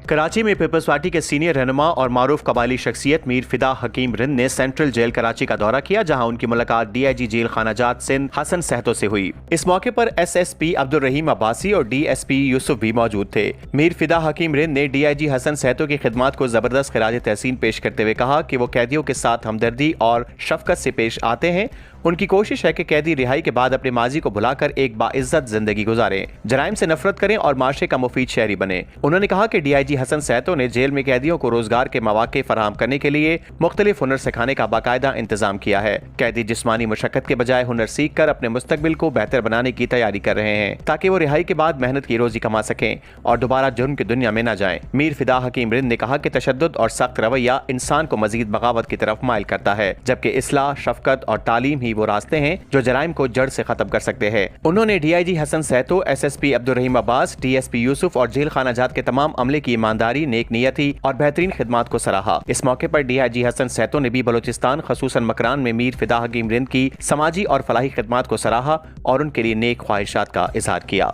कराची में peoples party के senior रहनुमा और मारूफ कबायली शख्सियत मीर फिदा हकीम रिंद ने सेंट्रल जेल कराची का दौरा किया, जहां उनकी मुलाकात DIG जेल खानाजात सिंध हसन सहतो से हुई। इस मौके पर SSP अब्दुल रहीम अब्बासी और DSP यूसुफ भी मौजूद थे। मीर फिदा हकीम रिंद ने DIG हसन सहतो की खिदमत को जबरदस्त खिराज तहसीन पेश करते हुए कहा कि वो कैदियों के साथ हमदर्दी और शफकत से पेश आते हैं। उनकी कोशिश है कि कैदी रिहाई के बाद अपने माजी को भुलाकर एक बाइज्जत जिंदगी गुजारें, जराइम से नफरत करें और माशरे का मुफीद शहरी बने। उन्होंने कहा कि DIG हसन सहतो ने जेल में कैदियों को रोजगार के मौके फराहम करने के लिए मुख्तलिफ हुनर सिखाने का बाकायदा इंतजाम किया है। कैदी जिस्मानी मशक्कत के बजाय हुनर सीख कर अपने मुस्तकबिल को बेहतर बनाने की तैयारी कर रहे हैं, ताकि वो रिहाई के बाद मेहनत की रोजी कमा सकें और दोबारा जुर्म की दुनिया में न जाएं। मीर फिदा हकीम रिंद ने कहा कि तशद्दुद और सख्त रवैया इंसान को मजीद बगावत की तरफ माइल करता है, जबकि इस्लाह, शफकत और तालीम ही वो रास्ते हैं जो जराइम को जड़ से खत्म कर सकते हैं। उन्होंने DIG हसन सहतो, SSP अब्दुल रहीम अब्बास, DSP यूसुफ और जेल खानाजात के तमाम अमले की ईमानदारी, नेक नियती और बेहतरीन खिदमत को सराहा। इस मौके पर DIG हसन सहतो ने भी बलोचिस्तान खसूसन मकरान में मीर फिदा हकीम रिंद की समाजी और फलाही खिदमत को सराहा और उनके लिए नेक ख्वाहिशात का इजहार किया।